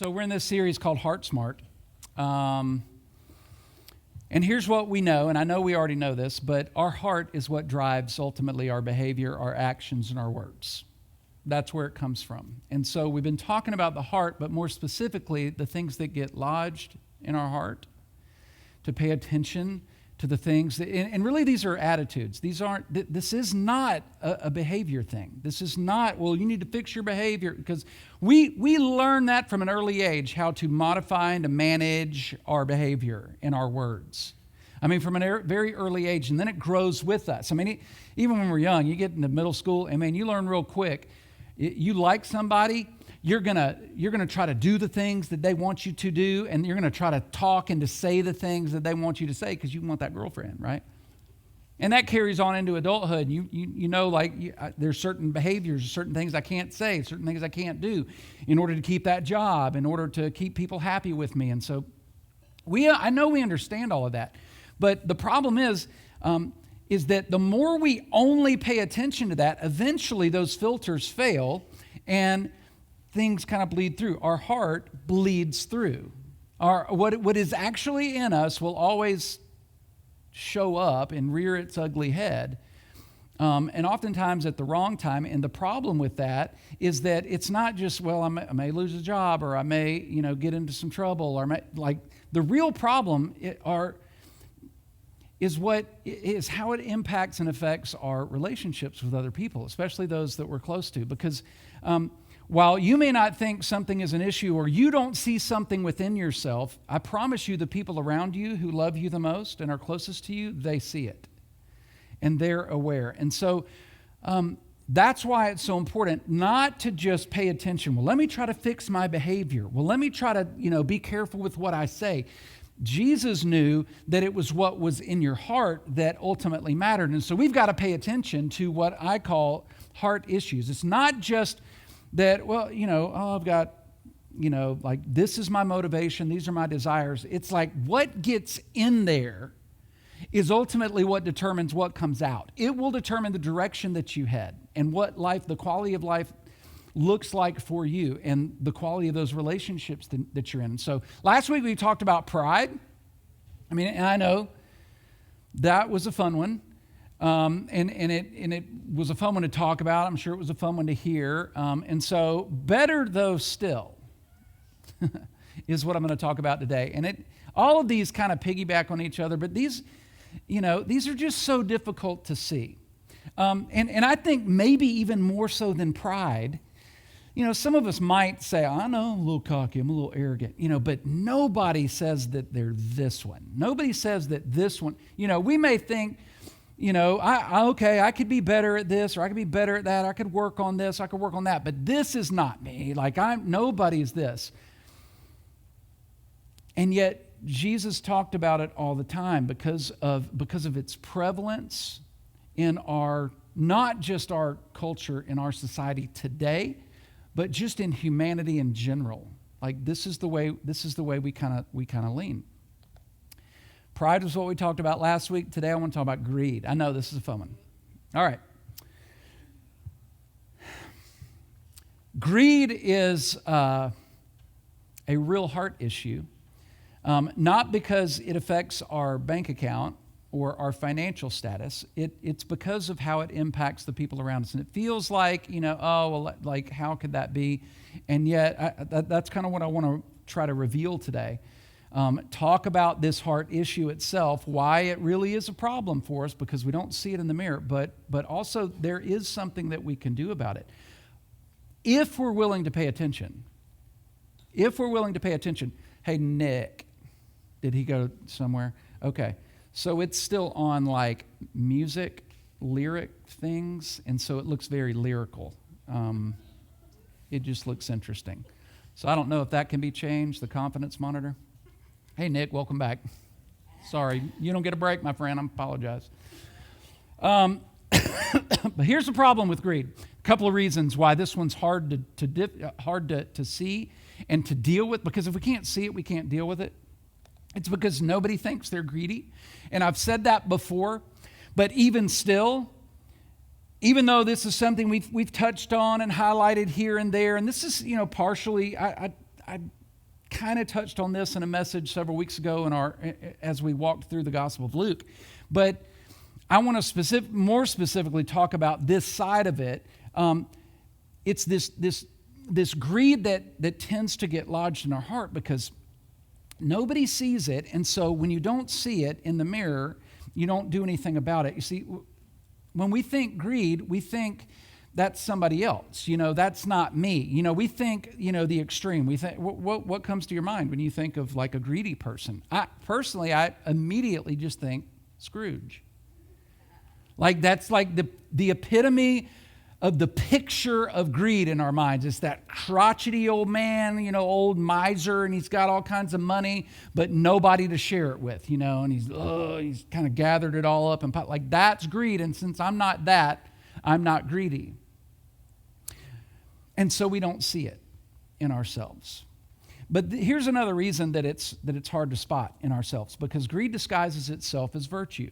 So we're in this series called Heart Smart. And here's what we know, and I know we already know this, but our heart is what drives ultimately our behavior, our actions, and our words. That's where it comes from. And so we've been talking about the heart, but more specifically, the things that get lodged in our heart, to pay attention to the things that, and really these are attitudes. This is not a behavior thing. This is not, well, you need to fix your behavior, because we learn that from an early age, how to modify and to manage our behavior and our words. I mean, from a very early age, and then it grows with us. I mean, even when we're young, you get into middle school, and man, you learn real quick. You like somebody, you're gonna try to do the things that they want you to do, and you're gonna try to talk and to say the things that they want you to say because you want that girlfriend, right? And that carries on into adulthood. You know, like there's certain behaviors, certain things I can't say, certain things I can't do in order to keep that job, in order to keep people happy with me. And so I know we understand all of that, but the problem is that the more we only pay attention to that, eventually those filters fail and things kind of bleed through. Our heart bleeds through. What is actually in us will always show up and rear its ugly head, and oftentimes at the wrong time. And the problem with that is that it's not just, well, I may lose a job, or I may, get into some trouble, or the real problem is how it impacts and affects our relationships with other people, especially those that we're close to. Because while you may not think something is an issue, or you don't see something within yourself, I promise you the people around you who love you the most and are closest to you, they see it. And they're aware. And so that's why it's so important not to just pay attention. Well, let me try to fix my behavior. Well, let me try to, be careful with what I say. Jesus knew that it was what was in your heart that ultimately mattered. And so we've got to pay attention to what I call heart issues. It's not just that, well, I've got, this is my motivation, these are my desires. It's like what gets in there is ultimately what determines what comes out. It will determine the direction that you head and what the quality of life looks like for you, and the quality of those relationships that you're in. So last week we talked about pride. And I know that was a fun one. And it was a fun one to talk about. I'm sure it was a fun one to hear. And so better though still is what I'm going to talk about today. And all of these kind of piggyback on each other, but these are just so difficult to see. And I think maybe even more so than pride. Some of us might say, I know, I'm a little cocky, I'm a little arrogant, but nobody says that they're this one. Nobody says that this one, we may think, I could be better at this, or I could be better at that. I could work on this, I could work on that, but this is not me. Nobody's this. And yet Jesus talked about it all the time because of its prevalence in not just our culture, in our society today, but just in humanity in general. This is the way we kind of lean. Pride was what we talked about last week. Today I want to talk about greed. I know this is a fun one. All right. Greed is a real heart issue, not because it affects our bank account or our financial status. It's because of how it impacts the people around us. And it feels like, how could that be? And yet that's kind of what I want to try to reveal today. Talk about this heart issue itself, why it really is a problem for us, because we don't see it in the mirror, but also there is something that we can do about it. If we're willing to pay attention. Hey, Nick, did he go somewhere? Okay. So it's still on music, lyric things, and so it looks very lyrical. It just looks interesting. So I don't know if that can be changed, the confidence monitor. Hey, Nick, welcome back. Sorry, you don't get a break, my friend. I apologize. But here's the problem with greed. A couple of reasons why this one's hard to see and to deal with, because if we can't see it, we can't deal with it. It's because nobody thinks they're greedy. And I've said that before, but even still, even though this is something we've touched on and highlighted here and there, and this is, partially, I kind of touched on this in a message several weeks ago as we walked through the Gospel of Luke. But I want to more specifically talk about this side of it. It's this greed that tends to get lodged in our heart because nobody sees it. And so when you don't see it in the mirror, you don't do anything about it. You see, when we think greed, we think that's somebody else. That's not me. We think, the extreme. We think, what comes to your mind when you think of like a greedy person? I immediately just think Scrooge. Like that's like the epitome of the picture of greed in our minds. It's that crotchety old man, old miser, and he's got all kinds of money, but nobody to share it with, and he's kind of gathered it all up and like that's greed. And since I'm not that, I'm not greedy. And so we don't see it in ourselves. But here's another reason that it's hard to spot in ourselves, because greed disguises itself as virtue.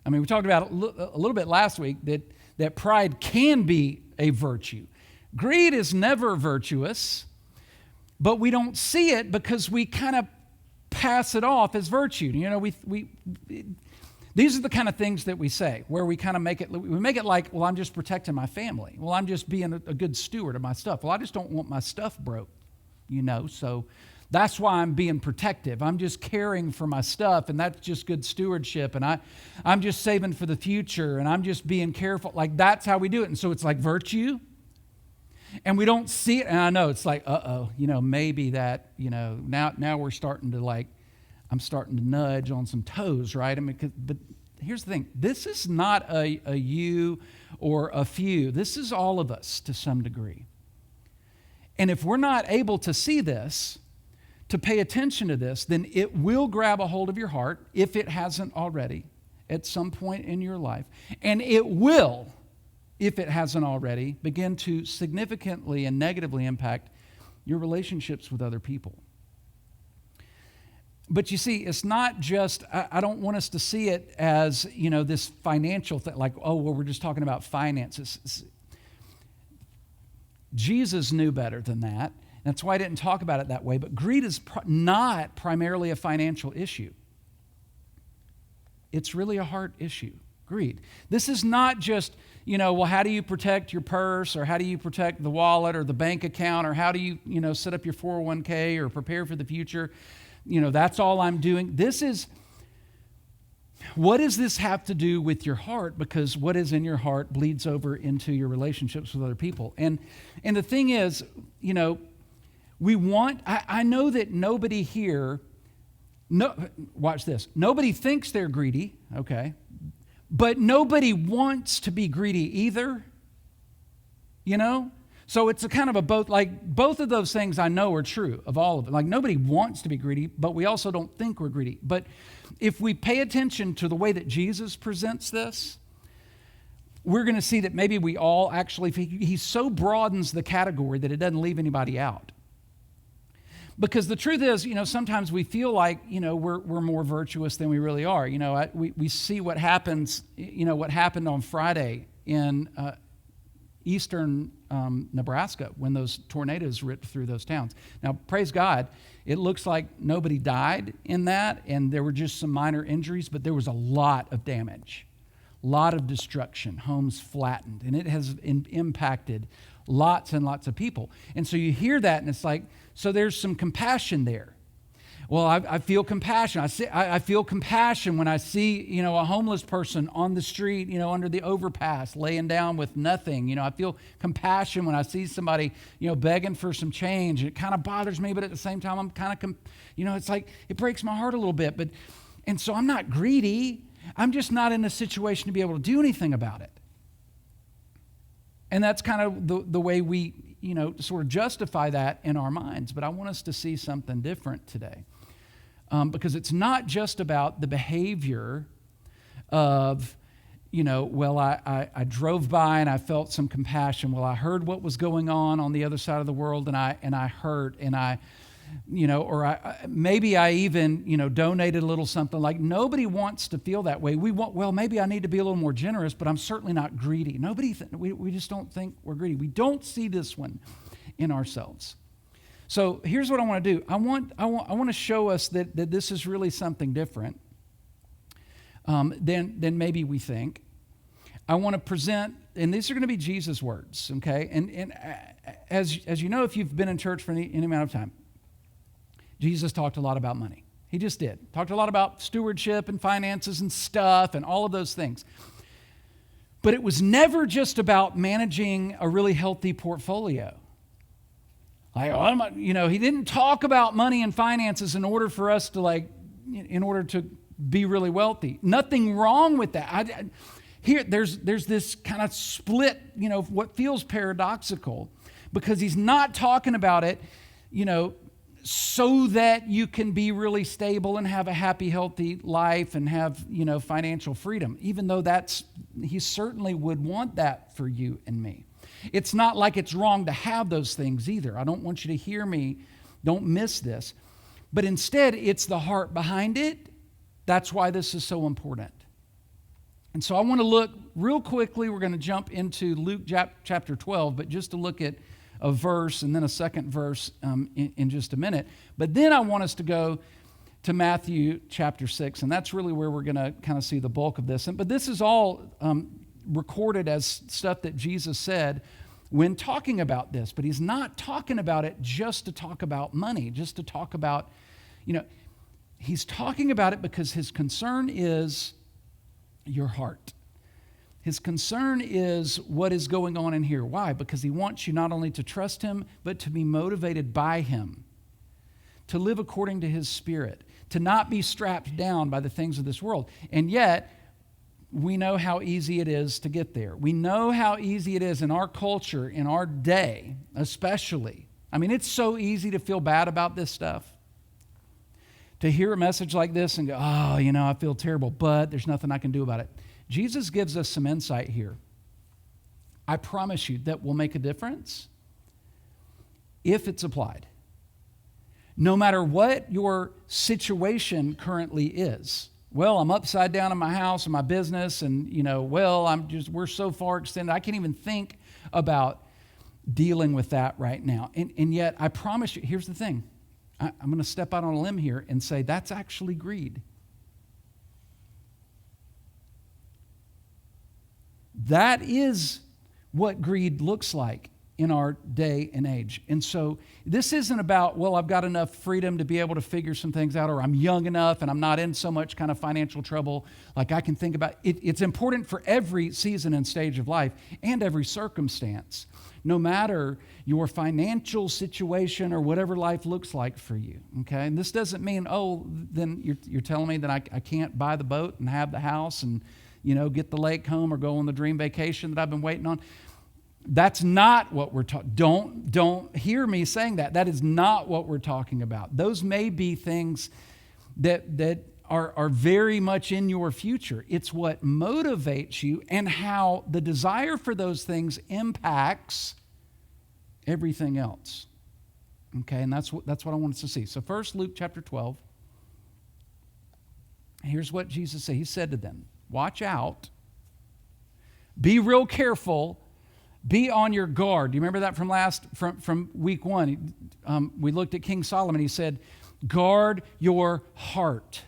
I mean, we talked about a little bit last week that pride can be a virtue. Greed is never virtuous, but we don't see it because we kind of pass it off as virtue. These are the kind of things that we say, where we kind of make it like, well, I'm just protecting my family. Well, I'm just being a good steward of my stuff. Well, I just don't want my stuff broke, so that's why I'm being protective. I'm just caring for my stuff, and that's just good stewardship, and I'm just saving for the future, and I'm just being careful. Like, that's how we do it. And so it's like virtue, and we don't see it. And I know it's like, maybe that, now we're starting to I'm starting to nudge on some toes, right? But here's the thing. This is not a you or a few. This is all of us to some degree. And if we're not able to see this, to pay attention to this, then it will grab a hold of your heart, if it hasn't already, at some point in your life. And it will, if it hasn't already, begin to significantly and negatively impact your relationships with other people. But you see, it's not just, I don't want us to see it as, this financial thing, like, we're just talking about finances. Jesus knew better than that. That's why I didn't talk about it that way. But greed is not primarily a financial issue. It's really a heart issue, greed. This is not just, how do you protect your purse, or how do you protect the wallet or the bank account, or how do you, set up your 401k or prepare for the future. That's all I'm doing. What does this have to do with your heart? Because what is in your heart bleeds over into your relationships with other people. And the thing is, I know that nobody here, watch this, nobody thinks they're greedy, okay? But nobody wants to be greedy either, So it's a kind of a both of those things I know are true of all of it. Like, nobody wants to be greedy, but we also don't think we're greedy. But if we pay attention to the way that Jesus presents this, we're going to see that maybe we all actually, he so broadens the category that it doesn't leave anybody out. Because the truth is, sometimes we feel like, we're more virtuous than we really are. We see what happens, what happened on Friday in eastern Nebraska when those tornadoes ripped through those towns. Now, praise God, it looks like nobody died in that, and there were just some minor injuries, but there was a lot of damage, a lot of destruction, homes flattened, and it has impacted lots and lots of people. And so you hear that, and it's like, so there's some compassion there. Well, I feel compassion. I feel compassion when I see, a homeless person on the street, under the overpass, laying down with nothing. I feel compassion when I see somebody, begging for some change. It kind of bothers me, but at the same time, I'm kind of, it's like, it breaks my heart a little bit. And so I'm not greedy. I'm just not in a situation to be able to do anything about it. And that's kind of the way we, sort of justify that in our minds. But I want us to see something different today. Because it's not just about the behavior of, I drove by and I felt some compassion. Well, I heard what was going on the other side of the world, and I hurt, and maybe I even, donated a little something. Like, nobody wants to feel that way. Maybe I need to be a little more generous, but I'm certainly not greedy. We just don't think we're greedy. We don't see this one in ourselves. So here's what I want to do. I want to show us that this is really something different than maybe we think. I want to present, and these are going to be Jesus' words, okay? And as you know, if you've been in church for any amount of time, Jesus talked a lot about money. He just did. Talked a lot about stewardship and finances and stuff and all of those things. But it was never just about managing a really healthy portfolio. Like, he didn't talk about money and finances in order for us to in order to be really wealthy. Nothing wrong with that. Here, there's this kind of split, what feels paradoxical, because he's not talking about it, so that you can be really stable and have a happy, healthy life and have, financial freedom, even though he certainly would want that for you and me. It's not like it's wrong to have those things either. I don't want you to hear me. Don't miss this. But instead, it's the heart behind it. That's why this is so important. And so I want to look real quickly. We're going to jump into Luke chapter 12, but just to look at a verse and then a second verse in just a minute. But then I want us to go to Matthew chapter 6, and that's really where we're going to kind of see the bulk of this. But this is all recorded as stuff that Jesus said when talking about this. But he's not talking about it just to talk about money, just to talk about, he's talking about it because his concern is your heart. His concern is what is going on in here. Why? Because he wants you not only to trust him, but to be motivated by him, to live according to his spirit, to not be strapped down by the things of this world. And yet, we know how easy it is to get there. We know how easy it is in our culture, in our day, especially. I mean, it's so easy to feel bad about this stuff. To hear a message like this and go, I feel terrible, but there's nothing I can do about it. Jesus gives us some insight here. I promise you that will make a difference if it's applied. No matter what your situation currently is. Well, I'm upside down in my house and my business, and we're so far extended, I can't even think about dealing with that right now. And yet, I promise you, here's the thing. I'm going to step out on a limb here and say that's actually greed. That is what greed looks like in our day and age. And so this isn't about, I've got enough freedom to be able to figure some things out, or I'm young enough and I'm not in so much kind of financial trouble like I can think about. It's important for every season and stage of life and every circumstance, no matter your financial situation or whatever life looks like for you, okay? And this doesn't mean, then you're telling me that I can't buy the boat and have the house and, get the lake home or go on the dream vacation that I've been waiting on. That's not what we're talking. Don't hear me saying that. That is not what we're talking about. Those may be things that are very much in your future. It's what motivates you and how the desire for those things impacts everything else. Okay, and that's what I want us to see. So first, Luke chapter 12. Here's what Jesus said. He said to them, watch out. Be real careful. Be on your guard. Do you remember that from week one? We looked at King Solomon. He said, guard your heart.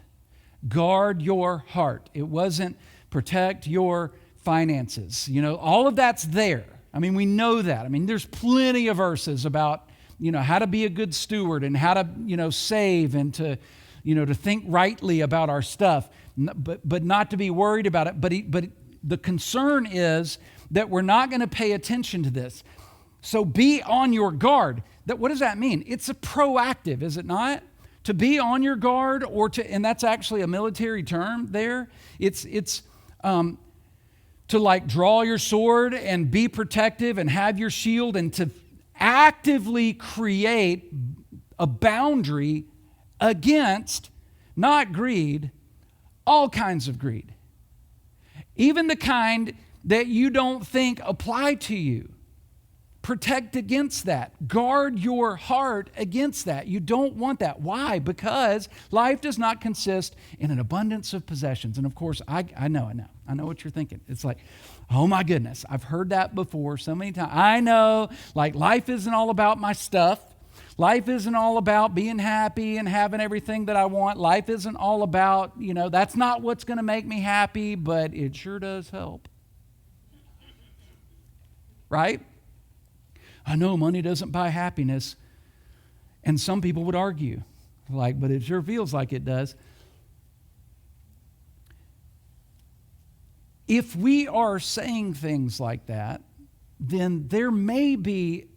Guard your heart. It wasn't protect your finances. All of that's there. I mean, we know that. I mean, there's plenty of verses about, how to be a good steward and how to, save and to think rightly about our stuff, but not to be worried about it. But the concern is that we're not going to pay attention to this. So be on your guard. What does that mean? It's a proactive, is it not? To be on your guard, and that's actually a military term there. It's to draw your sword and be protective and have your shield and to actively create a boundary against not greed, all kinds of greed. Even the kind that you don't think apply to you. Protect against that. Guard your heart against that. You don't want that. Why? Because life does not consist in an abundance of possessions. And of course, I know what you're thinking. It's like, oh my goodness, I've heard that before so many times. I know, life isn't all about my stuff. Life isn't all about being happy and having everything that I want. Life isn't all about, that's not what's going to make me happy, but it sure does help. Right? I know money doesn't buy happiness. And some people would argue, but it sure feels like it does. If we are saying things like that, then there may be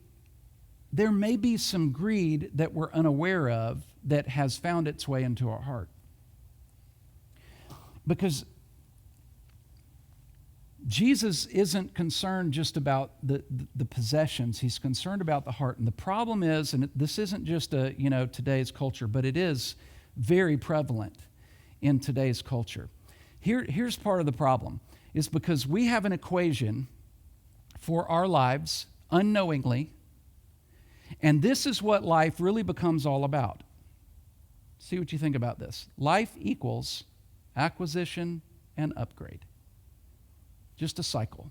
some greed that we're unaware of that has found its way into our heart. Because Jesus isn't concerned just about the possessions. He's concerned about the heart. And the problem is, and this isn't just today's culture, but it is very prevalent in today's culture. Here's part of the problem. It's because we have an equation for our lives unknowingly, and this is what life really becomes all about. See what you think about this. Life equals acquisition and upgrade. Just a cycle.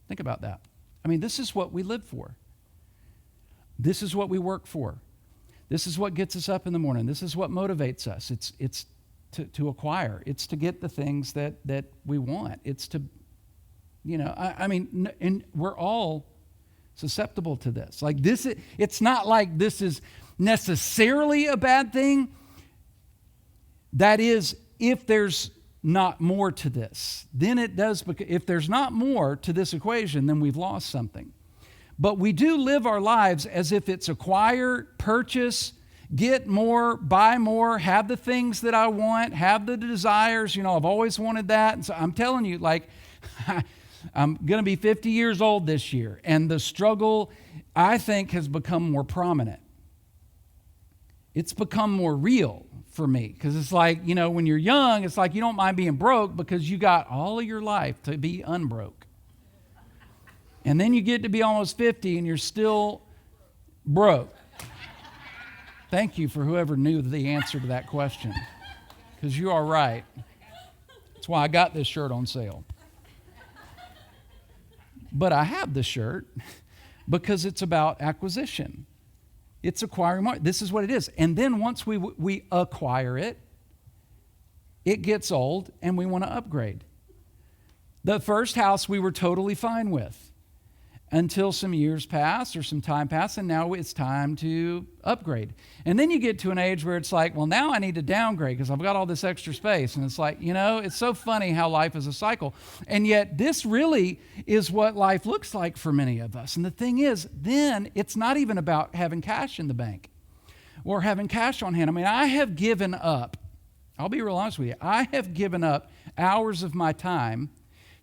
Think about that. This is what we live for. This is what we work for. This is what gets us up in the morning. This is what motivates us. It's to acquire. It's to get the things that we want. It's to, and we're all susceptible to this. It's not like this is necessarily a bad thing. That is, if there's not more to this. Then it does, if there's not more to this equation, then we've lost something. But we do live our lives as if it's acquire, purchase, get more, buy more, have the things that I want, have the desires. I've always wanted that. And so I'm telling you, I'm going to be 50 years old this year. And the struggle, I think, has become more prominent. It's become more real for me. Because it's when you're young, it's you don't mind being broke because you got all of your life to be unbroke. And then you get to be almost 50 and you're still broke. Thank you for whoever knew the answer to that question, because you are right. That's why I got this shirt on sale. But I have the shirt because it's about acquisition. It's acquiring more. This is what it is. And then once we acquire it, it gets old and we want to upgrade. The first house we were totally fine with until some years passed or some time passed, and now it's time to upgrade. And then you get to an age where it's now I need to downgrade because I've got all this extra space. And it's it's so funny how life is a cycle. And yet this really is what life looks like for many of us. And the thing is, then it's not even about having cash in the bank or having cash on hand. I have given up, I'll be real honest with you, I have given up hours of my time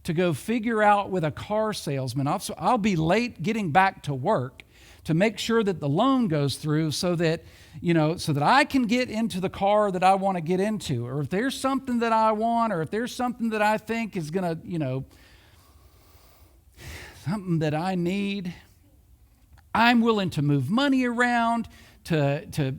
to go figure out with a car salesman. I'll be late getting back to work to make sure that the loan goes through so that I can get into the car that I want to get into. Or if there's something that I want, or if there's something that I think is going to, something that I need, I'm willing to move money around to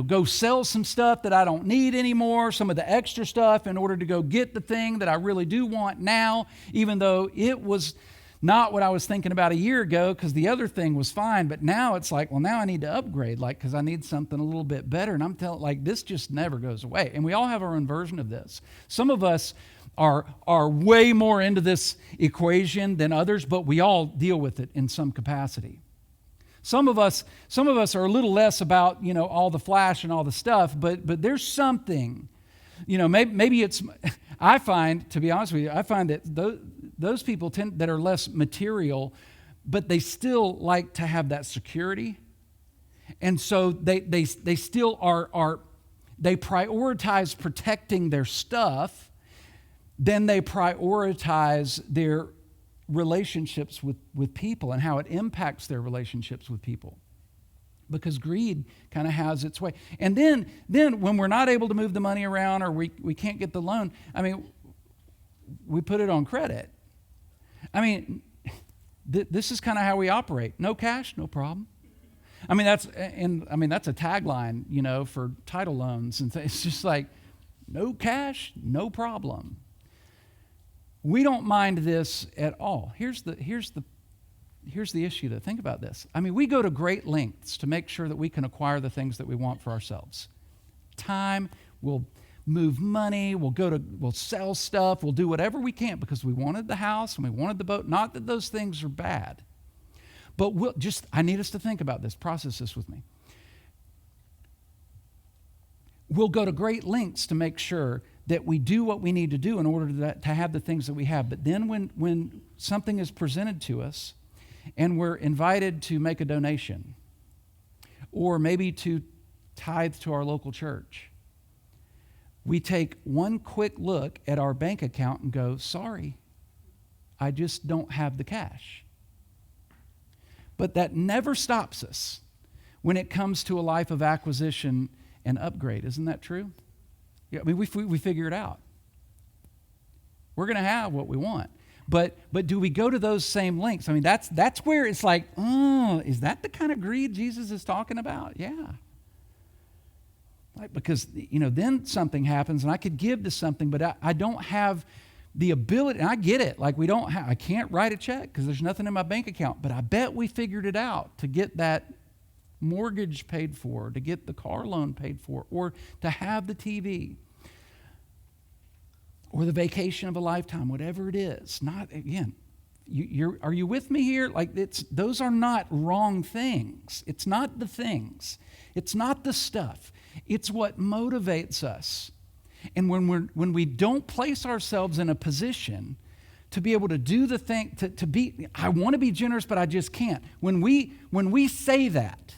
go sell some stuff that I don't need anymore, some of the extra stuff, in order to go get the thing that I really do want now, even though it was not what I was thinking about a year ago, because the other thing was fine. But now it's now I need to upgrade, because I need something a little bit better. And I'm telling, this just never goes away. And we all have our own version of this. Some of us are way more into this equation than others, but we all deal with it in some capacity. Some of us are a little less about, all the flash and all the stuff, but there's something, maybe it's, I find, to be honest with you, I find that those people that are less material, but they still like to have that security. And so they still they prioritize protecting their stuff, then they prioritize their relationships with people and how it impacts their relationships with people, because greed kind of has its way. And then when we're not able to move the money around, or we can't get the loan, we put it on credit. This is kind of how we operate. No cash, no problem. That's a tagline, for title loans, and it's just no cash, no problem. We don't mind this at all. Here's the here's the issue, though. Think about this. I mean, we go to great lengths to make sure that we can acquire the things that we want for ourselves. Time, we'll move money, we'll sell stuff, we'll do whatever we can because we wanted the house and we wanted the boat. Not that those things are bad. But I need us to think about this, process this with me. We'll go to great lengths to make sure that we do what we need to do in order to have the things that we have. But then when something is presented to us and we're invited to make a donation or maybe to tithe to our local church, we take one quick look at our bank account and go, sorry, I just don't have the cash. But that never stops us when it comes to a life of acquisition and upgrade. Isn't that true? Yeah, I mean, we figure it out. We're going to have what we want. But do we go to those same lengths? I mean, that's where it's like, is that the kind of greed Jesus is talking about? Yeah. Like, because, then something happens and I could give to something, but I don't have the ability, and I get it. Like I can't write a check because there's nothing in my bank account, but I bet we figured it out to get that mortgage paid for, to get the car loan paid for, or to have the TV, or the vacation of a lifetime, whatever it is. Not, again, are you with me here? Like those are not wrong things. It's not the things. It's not the stuff. It's what motivates us. And when we don't place ourselves in a position to be able to do the thing, to be, I want to be generous, but I just can't. When we say that,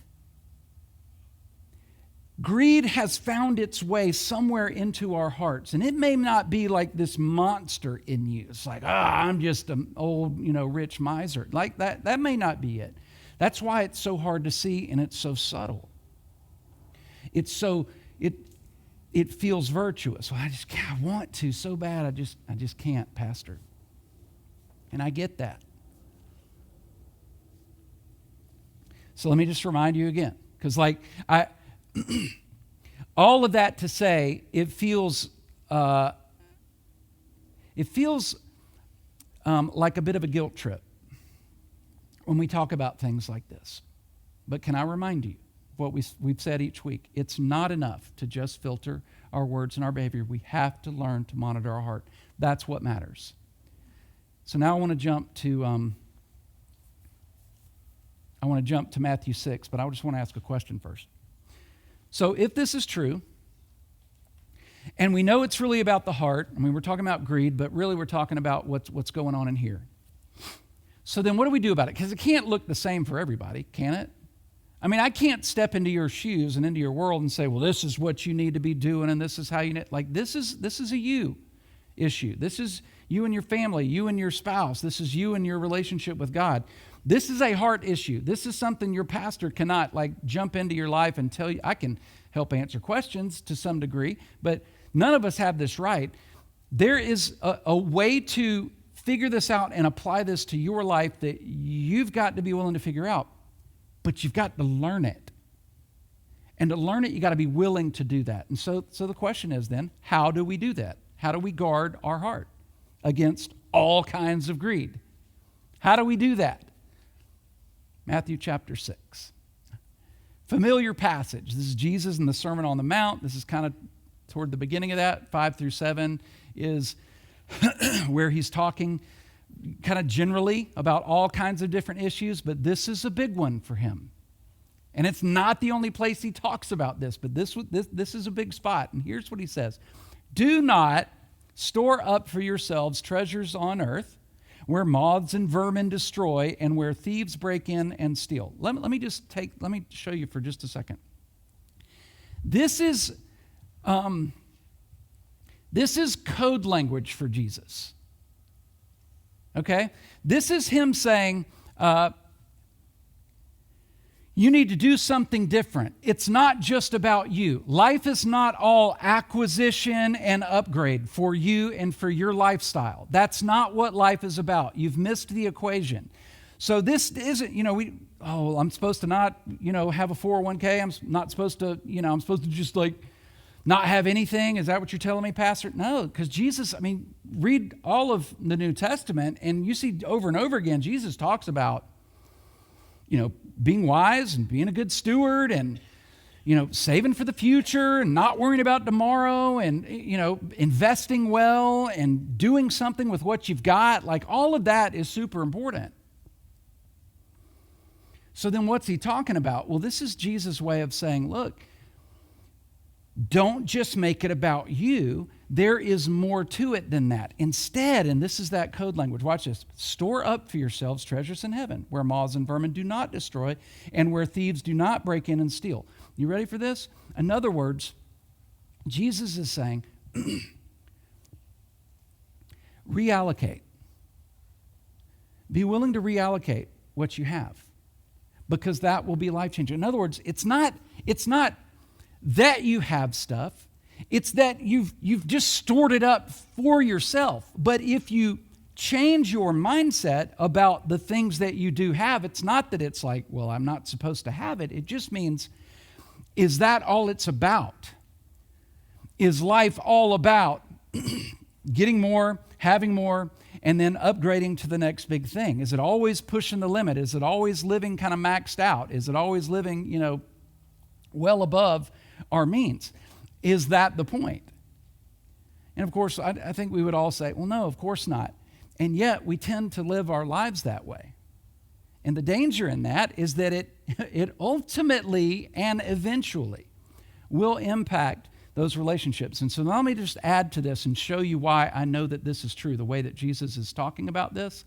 greed has found its way somewhere into our hearts. And it may not be like this monster in you. It's like, I'm just an old, rich miser. Like that. That may not be it. That's why it's so hard to see and it's so subtle. It feels virtuous. Well, I want to so bad. I just can't, Pastor. And I get that. So let me just remind you again, because all of that to say, it feels like a bit of a guilt trip when we talk about things like this. But can I remind you what we've said each week? It's not enough to just filter our words and our behavior. We have to learn to monitor our heart. That's what matters. So now I want to jump to Matthew 6, but I just want to ask a question first. So if this is true, and we know it's really about the heart, I mean, we're talking about greed, but really we're talking about what's going on in here. So then what do we do about it? Because it can't look the same for everybody, can it? I mean, I can't step into your shoes and into your world and say, well, this is what you need to be doing, and this is how you need, like, this is a you issue. This is you and your family, you and your spouse. This is you and your relationship with God. This is a heart issue. This is something your pastor cannot jump into your life and tell you. I can help answer questions to some degree, but none of us have this right. There is a way to figure this out and apply this to your life that you've got to be willing to figure out, but you've got to learn it. And to learn it, you got to be willing to do that. And so the question is then, how do we do that? How do we guard our heart against all kinds of greed? How do we do that? Matthew chapter 6. Familiar passage. This is Jesus in the Sermon on the Mount. This is kind of toward the beginning of that. 5 through 7 is where he's talking kind of generally about all kinds of different issues, but this is a big one for him. And it's not the only place he talks about this, but this is a big spot. And here's what he says. Do not store up for yourselves treasures on earth, where moths and vermin destroy and where thieves break in and steal. Let me show you for just a second. This is code language for Jesus. Okay? This is him saying, you need to do something different. It's not just about you. Life is not all acquisition and upgrade for you and for your lifestyle. That's not what life is about. You've missed the equation. So this isn't, I'm supposed to not, have a 401k. I'm not supposed to, I'm supposed to just not have anything. Is that what you're telling me, Pastor? No, because Jesus, read all of the New Testament and you see over and over again, Jesus talks about being wise and being a good steward and, saving for the future and not worrying about tomorrow and, investing well and doing something with what you've got. Like all of that is super important. So then what's he talking about? Well, this is Jesus' way of saying, look, don't just make it about you. There is more to it than that. Instead, and this is that code language, watch this, store up for yourselves treasures in heaven, where moths and vermin do not destroy, and where thieves do not break in and steal. You ready for this? In other words, Jesus is saying, reallocate. Be willing to reallocate what you have, because that will be life-changing. In other words, it's not that you have stuff. It's that you've just stored it up for yourself. But if you change your mindset about the things that you do have, it's not that it's like, well, I'm not supposed to have it. It just means, is that all it's about? Is life all about getting more, having more, and then upgrading to the next big thing? Is it always pushing the limit? Is it always living kind of maxed out? Is it always living, well above our means? Is that the point? And of course, I think we would all say, well, no, of course not. And yet we tend to live our lives that way. And the danger in that is that it ultimately and eventually will impact those relationships. And so let me just add to this and show you why I know that this is true, the way that Jesus is talking about this,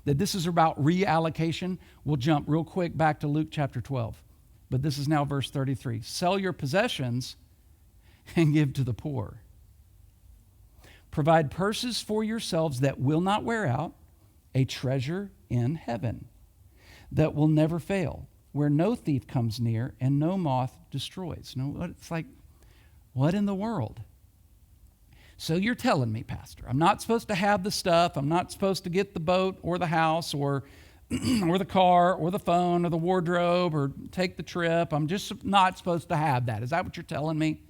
that this is about reallocation. We'll jump real quick back to Luke chapter 12. But this is now verse 33. Sell your possessions and give to the poor. Provide purses for yourselves that will not wear out, a treasure in heaven that will never fail, where no thief comes near and no moth destroys. It's like, what in the world? So you're telling me, Pastor, I'm not supposed to have the stuff. I'm not supposed to get the boat or the house or the car or the phone or the wardrobe or take the trip. I'm just not supposed to have that. Is that what you're telling me?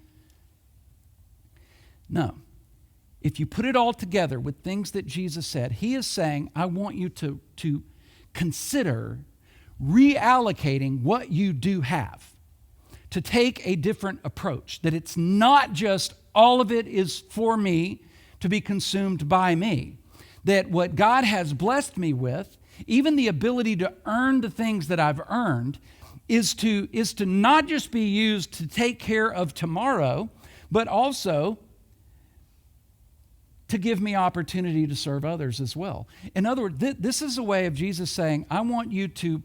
No. If you put it all together with things that Jesus said, he is saying, I want you to consider reallocating what you do have, to take a different approach, that it's not just all of it is for me to be consumed by me, that what God has blessed me with, even the ability to earn the things that I've earned, is to not just be used to take care of tomorrow, but also to give me opportunity to serve others as well. In other words, this is a way of Jesus saying, I want you to,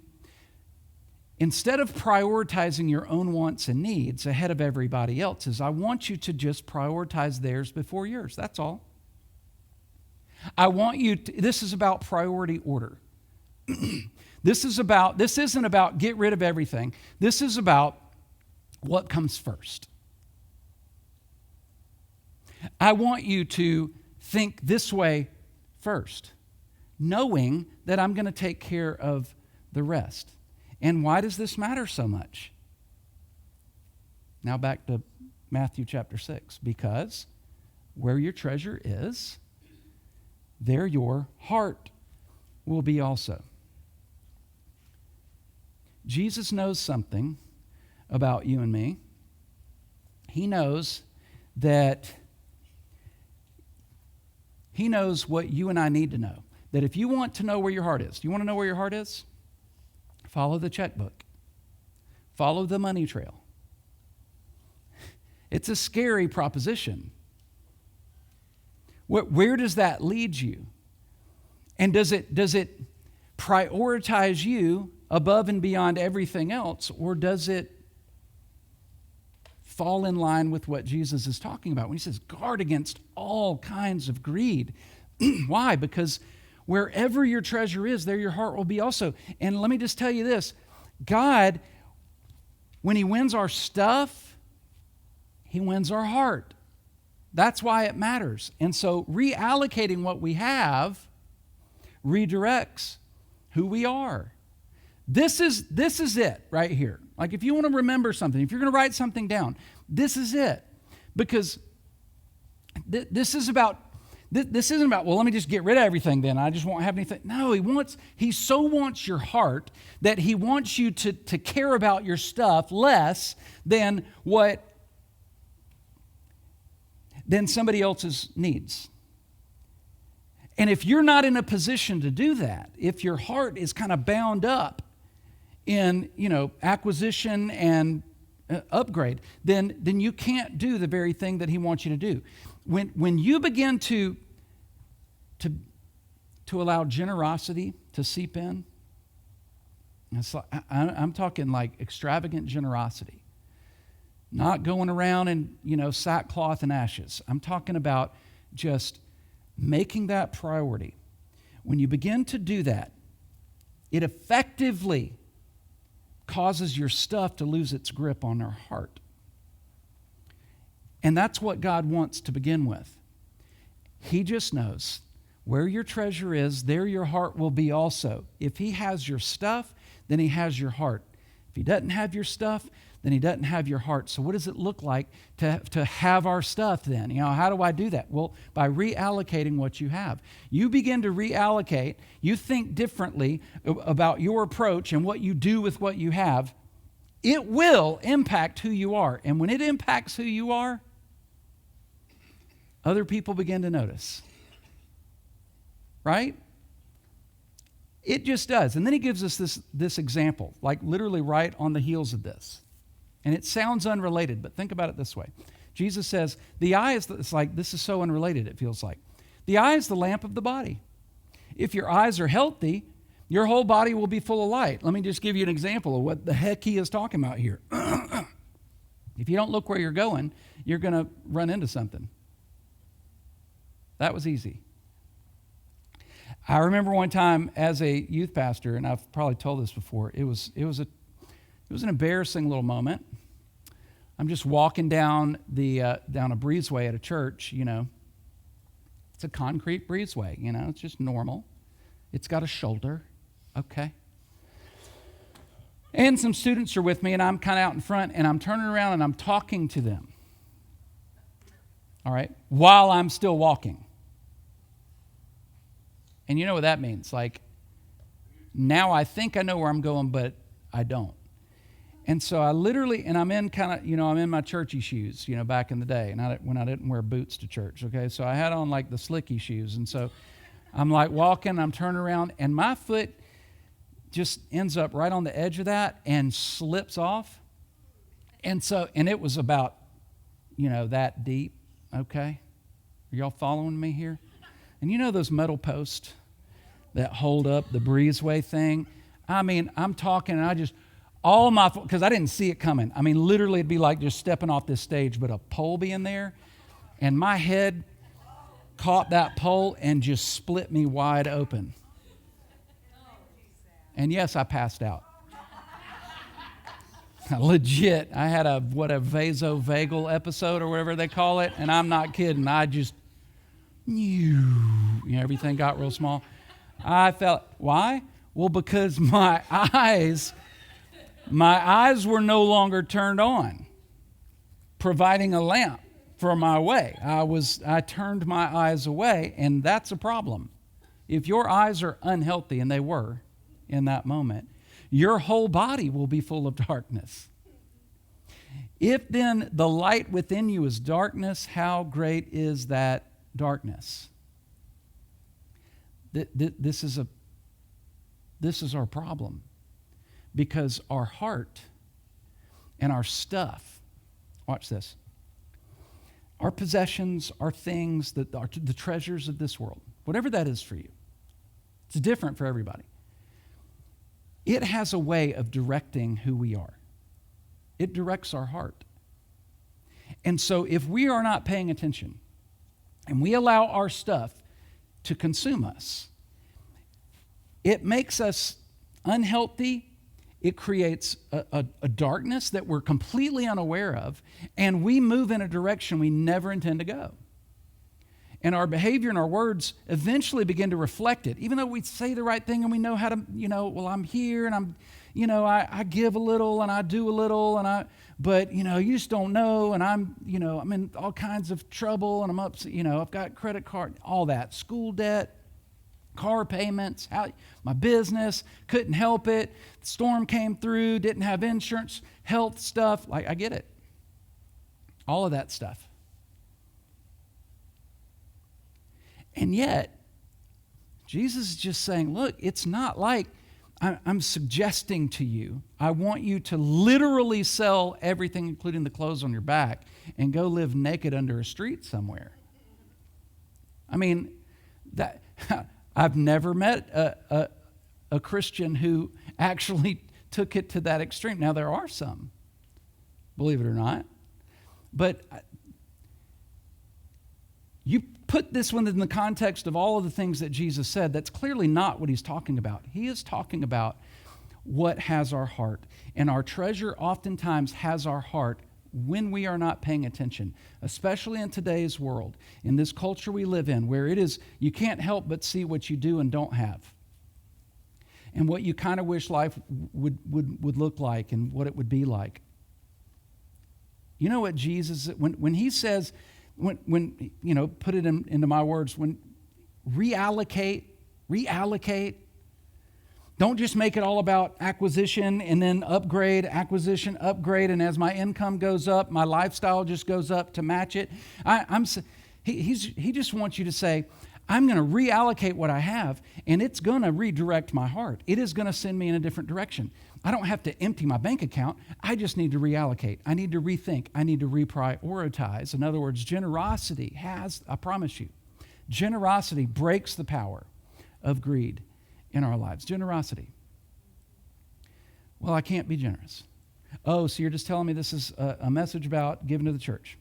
instead of prioritizing your own wants and needs ahead of everybody else's, I want you to just prioritize theirs before yours. That's all. I want you to, this is about priority order. This isn't about get rid of everything. This is about what comes first. I want you to think this way first, knowing that I'm going to take care of the rest. And why does this matter so much? Now back to Matthew chapter 6. Because where your treasure is, there your heart will be also. Jesus knows something about you and me. He knows that he knows what you and I need to know. That if you want to know where your heart is, do you want to know where your heart is? Follow the checkbook. Follow the money trail. It's a scary proposition. Where does that lead you? And does it prioritize you above and beyond everything else, or does it fall in line with what Jesus is talking about when he says guard against all kinds of greed? Why? Because wherever your treasure is, there your heart will be also. And let me just tell you this, God, when he wins our stuff, he wins our heart. That's why it matters. And so reallocating what we have redirects who we are. This is it right here. Like if you want to remember something, if you're going to write something down, this is it. Because this is about This isn't about, well, let me just get rid of everything then. I just won't have anything. No, he so wants your heart that he wants you to care about your stuff less than somebody else's needs. And if you're not in a position to do that, if your heart is kind of bound up in, acquisition and upgrade, then you can't do the very thing that he wants you to do. When you begin to allow generosity to seep in, it's like, I'm talking like extravagant generosity, not going around in sackcloth and ashes. I'm talking about just making that priority. When you begin to do that, it effectively causes your stuff to lose its grip on our heart. And that's what God wants to begin with. He just knows where your treasure is, there your heart will be also. If he has your stuff, then he has your heart. If he doesn't have your stuff, then he doesn't have your heart. So what does it look like to have our stuff then? How do I do that? Well, by reallocating what you have. You begin to reallocate. You think differently about your approach and what you do with what you have. It will impact who you are. And when it impacts who you are, other people begin to notice. Right? It just does. And then he gives us this example, like literally right on the heels of this. And it sounds unrelated, but think about it this way. Jesus says, the eye is, it's like, this is so unrelated, it feels like. The eye is the lamp of the body. If your eyes are healthy, your whole body will be full of light. Let me just give you an example of what the heck he is talking about here. If you don't look where you're going, you're going to run into something. That was easy. I remember one time as a youth pastor, and I've probably told this before, it was an embarrassing little moment. I'm just walking down down a breezeway at a church, It's a concrete breezeway, it's just normal. It's got a shoulder, okay. And some students are with me, and I'm kind of out in front, and I'm turning around and I'm talking to them. All right, while I'm still walking. And you know what that means? Like, now I think I know where I'm going, but I don't. And so I literally, and I'm in kind of, I'm in my churchy shoes, back in the day, and when I didn't wear boots to church, okay? So I had on like the slicky shoes, and so I'm like walking, I'm turning around, and my foot just ends up right on the edge of that and slips off. And it was about, that deep, okay? Are y'all following me here? And those metal posts that hold up the breezeway thing? I mean, I'm talking, and I just, because I didn't see it coming. I mean, literally it'd be like just stepping off this stage, but a pole being there, and my head caught that pole and just split me wide open. And yes, I passed out. Legit. I had a vasovagal episode or whatever they call it, and I'm not kidding. I just, everything got real small. I felt, why? Well, because my eyes were no longer turned on, providing a lamp for my way. I turned my eyes away, and that's a problem. If your eyes are unhealthy, and they were in that moment, your whole body will be full of darkness. If then the light within you is darkness, how great is that darkness? This is our problem, because our heart and our stuff, watch this, our possessions, our things, the treasures of this world, whatever that is for you, it's different for everybody. It has a way of directing who we are. It directs our heart. And so if we are not paying attention and we allow our stuff to consume us, it makes us unhealthy. It creates a darkness that we're completely unaware of, and we move in a direction we never intend to go. And our behavior and our words eventually begin to reflect it. Even though we say the right thing and we know how to, well, I'm here and I give a little and I do a little but you just don't know. And I'm in all kinds of trouble and I'm up, I've got credit card, all that, school debt, car payments, my business, couldn't help it. The storm came through, didn't have insurance, health stuff. Like, I get it. All of that stuff. And yet, Jesus is just saying, look, it's not like I'm suggesting to you, I want you to literally sell everything, including the clothes on your back, and go live naked under a street somewhere. I mean, that I've never met a Christian who actually took it to that extreme. Now, there are some, believe it or not. But you put this one in the context of all of the things that Jesus said, that's clearly not what he's talking about. He is talking about what has our heart. And our treasure oftentimes has our heart when we are not paying attention, especially in today's world, in this culture we live in, where it is, you can't help but see what you do and don't have. And what you kind of wish life would look like and what it would be like. You know what Jesus, when he says, when put it into my words, when reallocate, don't just make it all about acquisition and then acquisition, upgrade, and as my income goes up, my lifestyle just goes up to match it. He just wants you to say, I'm going to reallocate what I have, and it's going to redirect my heart. It is going to send me in a different direction. I don't have to empty my bank account. I just need to reallocate. I need to rethink. I need to reprioritize. In other words, generosity I promise you, generosity breaks the power of greed in our lives. Generosity. Well, I can't be generous. Oh, so you're just telling me this is a message about giving to the church.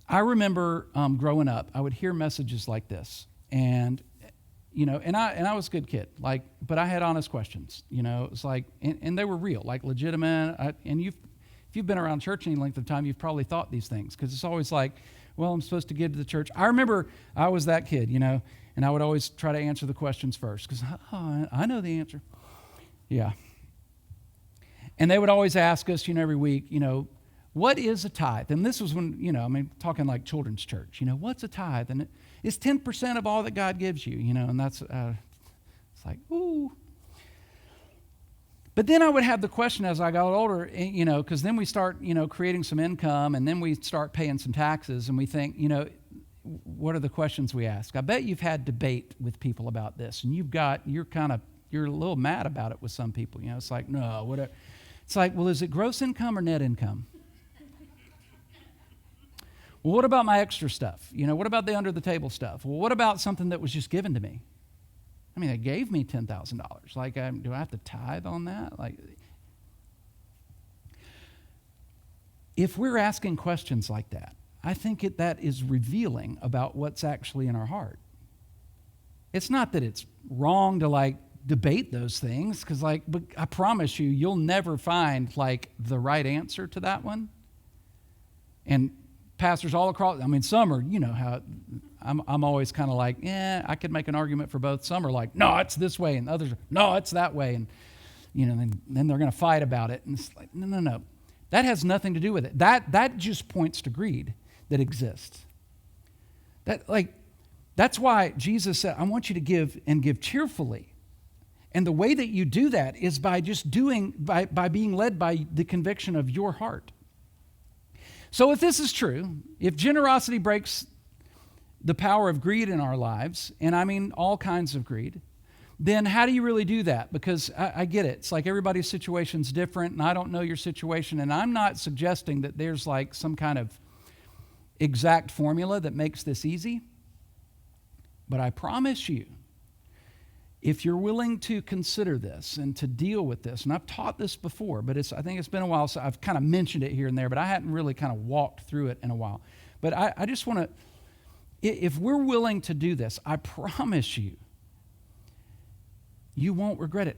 I remember growing up, I would hear messages like this, and I was a good kid, but I had honest questions. It's like, and they were real, like legitimate. If you've been around church any length of time, you've probably thought these things, because it's always like, well, I'm supposed to give to the church. I remember I was that kid, and I would always try to answer the questions first, because I know the answer. Yeah. And they would always ask us, every week, what is a tithe? And this was when, talking like children's church, what's a tithe? And it's 10% of all that God gives you, and that's, it's like, ooh. But then I would have the question as I got older, because then we start, creating some income, and then we start paying some taxes, and we think, what are the questions we ask? I bet you've had debate with people about this, and you're a little mad about it with some people. It's like, no, whatever. It's like, well, is it gross income or net income? Well, what about my extra stuff? What about the under the table stuff? Well, what about something that was just given to me? They gave me $10,000. Like, do I have to tithe on that? Like, if we're asking questions like that, I think that is revealing about what's actually in our heart. It's not that it's wrong to debate those things, because but I promise you'll never find the right answer to that one. And pastors all across, some are, how I'm always kind of I could make an argument for both. Some are like, no, it's this way, and others are, no, it's that way, and then they're going to fight about it. And it's like, no, that has nothing to do with it. That just points to greed that exists. That's why Jesus said, I want you to give and give cheerfully. And the way that you do that is by just by being led by the conviction of your heart. So if this is true, if generosity breaks the power of greed in our lives, and all kinds of greed, then how do you really do that? Because I get it. It's like everybody's situation's different, and I don't know your situation, and I'm not suggesting that there's some kind of exact formula that makes this easy. But I promise you, if you're willing to consider this and to deal with this, and I've taught this before, but I think it's been a while, so I've kind of mentioned it here and there, but I hadn't really kind of walked through it in a while. But I just want to, if we're willing to do this, I promise you, you won't regret it.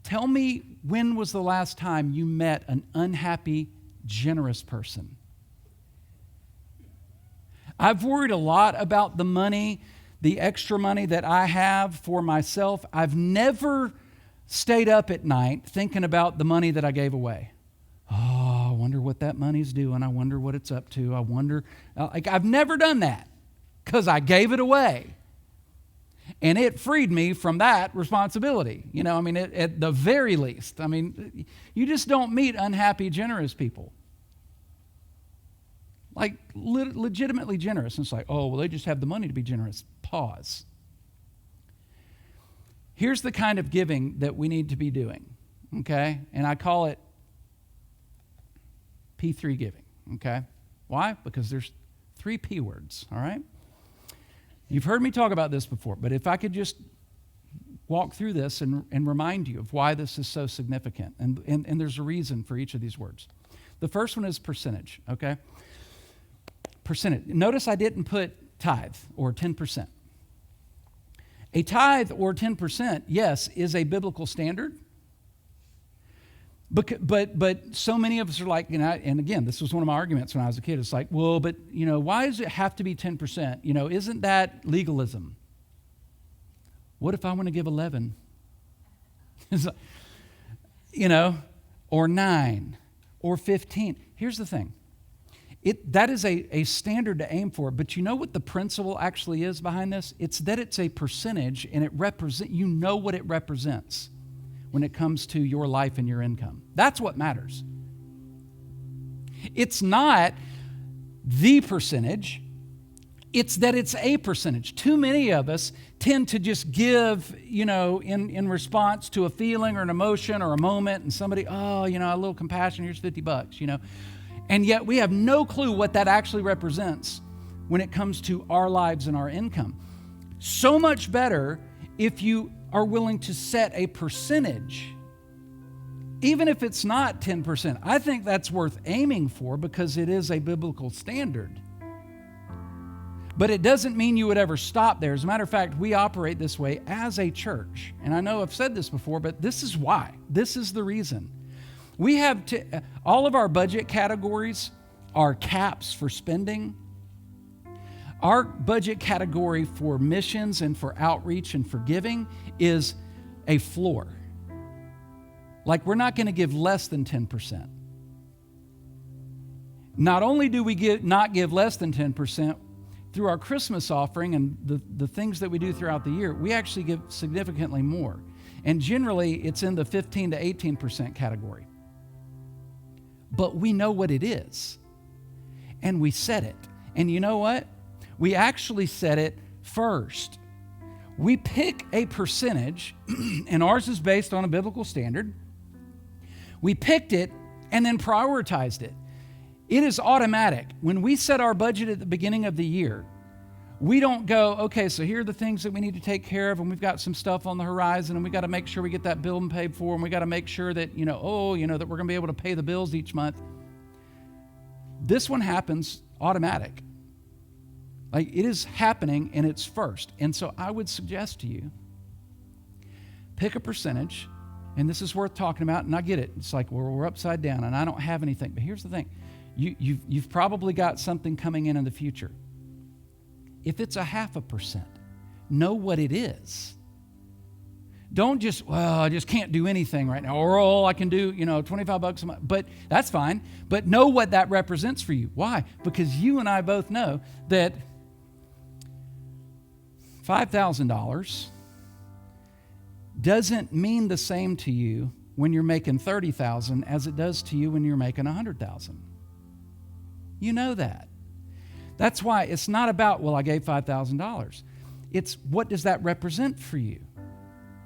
Tell me, when was the last time you met an unhappy, generous person? I've worried a lot about the money the extra money that I have for myself, I've never stayed up at night thinking about the money that I gave away. Oh, I wonder what that money's doing. I wonder what it's up to. I wonder. I've never done that because I gave it away. And it freed me from that responsibility. At the very least. You just don't meet unhappy, generous people. Like legitimately generous. And it's like, oh, well, they just have the money to be generous. Pause. Here's the kind of giving that we need to be doing, okay? And I call it P3 giving, okay? Why? Because there's 3 P words, all right? You've heard me talk about this before, but if I could just walk through this and remind you of why this is so significant, and there's a reason for each of these words. The first one is percentage, okay? Percentage. Notice I didn't put tithe or 10%. A tithe or 10%, yes, is a biblical standard. But so many of us are like, and again, this was one of my arguments when I was a kid. It's like, well, but, why does it have to be 10%? Isn't that legalism? What if I want to give 11? Or 9 or 15. Here's the thing. That is a standard to aim for, but you know what the principle actually is behind this? It's that it's a percentage, and it what it represents when it comes to your life and your income. That's what matters. It's not the percentage, it's that it's a percentage. Too many of us tend to just give, in response to a feeling or an emotion or a moment, and somebody, a little compassion, here's $50, And yet we have no clue what that actually represents when it comes to our lives and our income. So much better if you are willing to set a percentage, even if it's not 10%. I think that's worth aiming for because it is a biblical standard. But it doesn't mean you would ever stop there. As a matter of fact, we operate this way as a church. And I know I've said this before, but this is why. This is the reason. We have all of our budget categories are caps for spending. Our budget category for missions and for outreach and for giving is a floor. Like we're not going to give less than 10%. Not only do we not give less than 10%, through our Christmas offering and the things that we do throughout the year, we actually give significantly more. And generally, it's in the 15 to 18% category. But we know what it is, and we set it. And you know what? We actually set it first. We pick a percentage, and ours is based on a biblical standard. We picked it and then prioritized it. It is automatic. When we set our budget at the beginning of the year, we don't go, okay, so here are the things that we need to take care of, and we've got some stuff on the horizon, and we got to make sure we get that bill paid for, and we got to make sure that, that we're going to be able to pay the bills each month. This one happens automatic. Like it is happening, and it's first. And so I would suggest to you, pick a percentage, and this is worth talking about, and I get it. It's like, well, we're upside down, and I don't have anything. But here's the thing. You've probably got something coming in the future. If it's 0.5%, know what it is. Don't just, I just can't do anything right now. Or all I can do, $25 a month. But that's fine. But know what that represents for you. Why? Because you and I both know that $5,000 doesn't mean the same to you when you're making $30,000 as it does to you when you're making $100,000. You know that. That's why it's not about, I gave $5,000. It's what does that represent for you?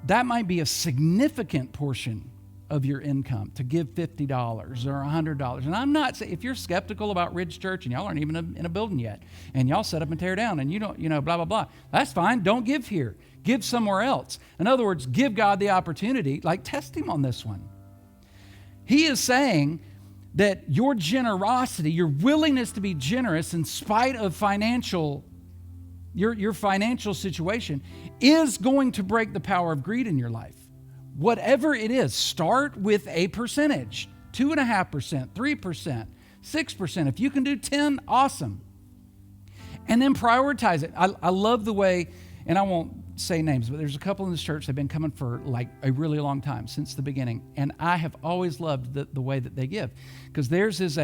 That might be a significant portion of your income to give $50 or $100. And I'm not saying, if you're skeptical about Ridge Church and y'all aren't even in a building yet, and y'all set up and tear down and you don't, blah, blah, blah, that's fine. Don't give here. Give somewhere else. In other words, give God the opportunity, test him on this one. He is saying that your generosity, your willingness to be generous in spite of your financial situation is going to break the power of greed in your life. Whatever it is, start with a percentage, 2.5%, 3%, 6%. If you can do 10, awesome. And then prioritize it. I love the way, and I won't say names, but there's a couple in this church that have been coming for like a really long time, since the beginning. And I have always loved the way that they give. Because theirs is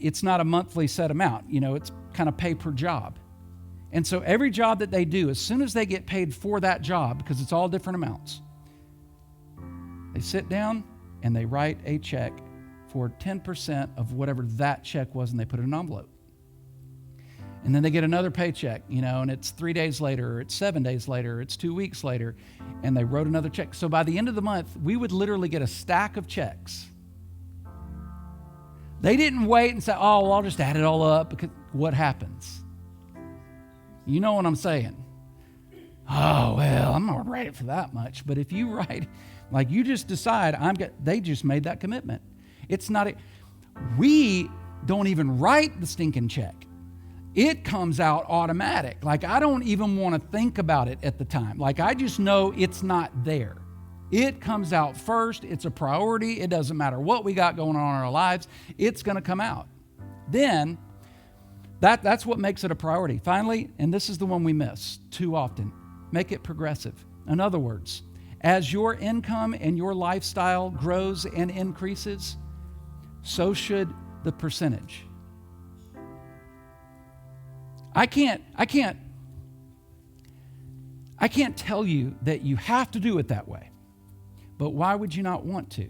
it's not a monthly set amount. It's kind of pay per job. And so every job that they do, as soon as they get paid for that job, because it's all different amounts, they sit down and they write a check for 10% of whatever that check was, and they put it in an envelope. And then they get another paycheck, and it's 3 days later, or it's 7 days later, or it's 2 weeks later, and they wrote another check. So by the end of the month, we would literally get a stack of checks. They didn't wait and say, oh, well, I'll just add it all up, because what happens? You know what I'm saying? Oh, well, I'm not going to write it for that much. But if you write, like you just decide, they just made that commitment. It's not, we don't even write the stinking check. It comes out automatic. Like I don't even want to think about it at the time. Like I just know it's not there. It comes out first. It's a priority. It doesn't matter what we got going on in our lives. It's going to come out. Then that's what makes it a priority. Finally, and this is the one we miss too often, make it progressive. In other words, as your income and your lifestyle grows and increases, so should the percentage. I can't tell you that you have to do it that way. But why would you not want to?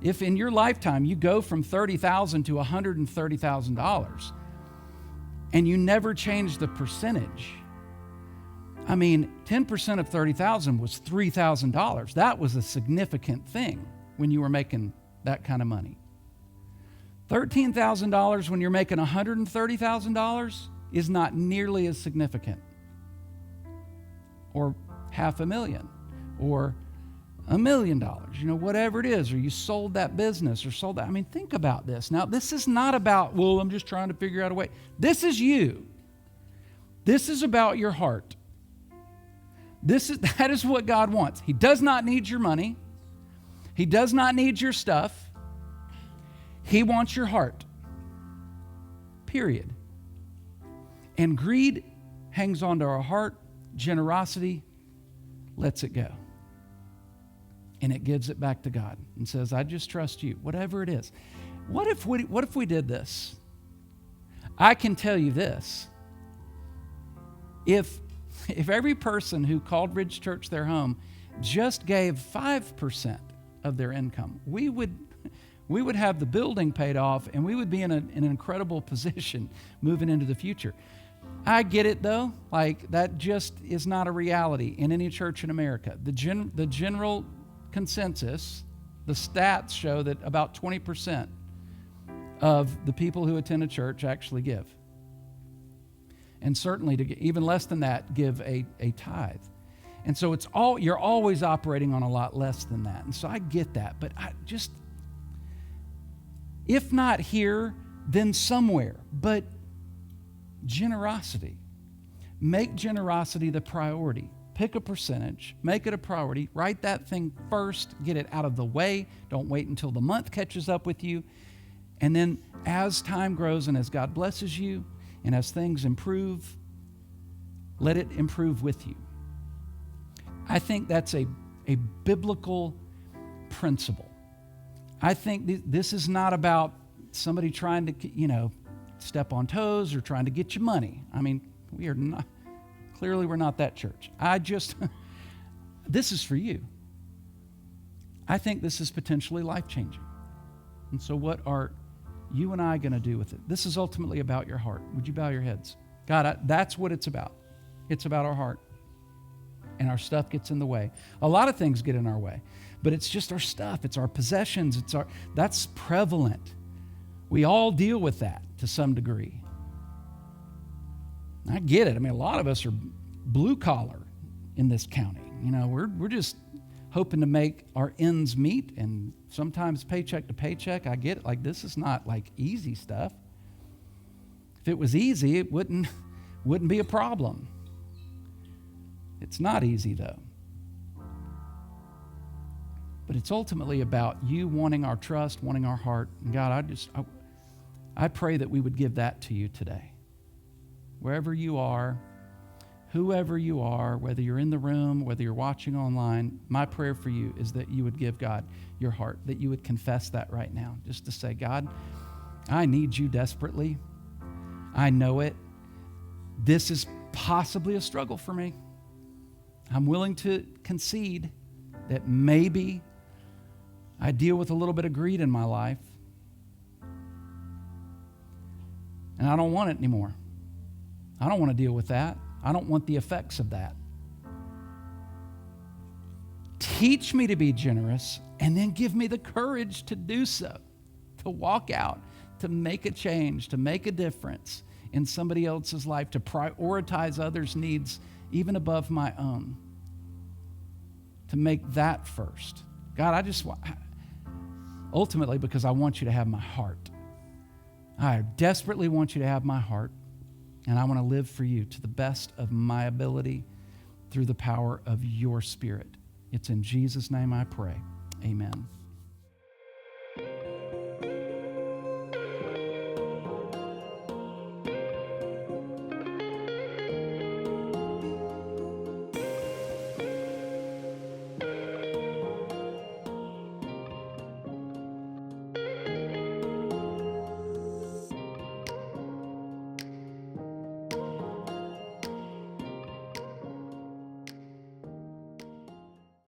If in your lifetime you go from $30,000 to $130,000 and you never change the percentage, 10% of $30,000 was $3,000. That was a significant thing when you were making that kind of money. $13,000 when you're making $130,000 is not nearly as significant. Or $500,000 or $1 million, whatever it is, or you sold that business or sold that. Think about this. Now, this is not about, well, I'm just trying to figure out a way. This is you. This is about your heart. That is what God wants. He does not need your money. He does not need your stuff. He wants your heart. Period. And greed hangs onto our heart. Generosity lets it go. And it gives it back to God and says, I just trust you, whatever it is. What if we did this? I can tell you this. If every person who called Ridge Church their home just gave 5% of their income, we would have the building paid off, and we would be in an incredible position moving into the future. I get it, though. Like, that just is not a reality in any church in America. The general consensus, the stats show that about 20% of the people who attend a church actually give. And certainly, even less than that, give a tithe. And so you're always operating on a lot less than that. And so I get that, but if not here, then somewhere. But generosity. Make generosity the priority. Pick a percentage. Make it a priority. Write that thing first. Get it out of the way. Don't wait until the month catches up with you. And then as time grows and as God blesses you and as things improve, let it improve with you. I think that's a biblical principle. I think this is not about somebody trying to, step on toes or trying to get you money. We are not, clearly we're not that church. This is for you. I think this is potentially life-changing. And so what are you and I going to do with it? This is ultimately about your heart. Would you bow your heads? God, that's what it's about. It's about our heart. And our stuff gets in the way. A lot of things get in our way. But it's just our stuff. It's our possessions. That's prevalent. We all deal with that to some degree. I get it. A lot of us are blue collar in this county. We're just hoping to make our ends meet, and sometimes paycheck to paycheck. I get it. Like, this is not like easy stuff. If it was easy, it wouldn't be a problem. It's not easy, though. But it's ultimately about you wanting our trust, wanting our heart. And God, I pray that we would give that to you today. Wherever you are, whoever you are, whether you're in the room, whether you're watching online, my prayer for you is that you would give God your heart, that you would confess that right now, just to say, God, I need you desperately. I know it. This is possibly a struggle for me. I'm willing to concede that maybe I deal with a little bit of greed in my life, and I don't want it anymore. I don't want to deal with that. I don't want the effects of that. Teach me to be generous, and then give me the courage to do so, to walk out, to make a change, to make a difference in somebody else's life, to prioritize others' needs even above my own, to make that first. God, I just want, ultimately, because I want you to have my heart. I desperately want you to have my heart, and I want to live for you to the best of my ability through the power of your Spirit. It's in Jesus' name I pray. Amen.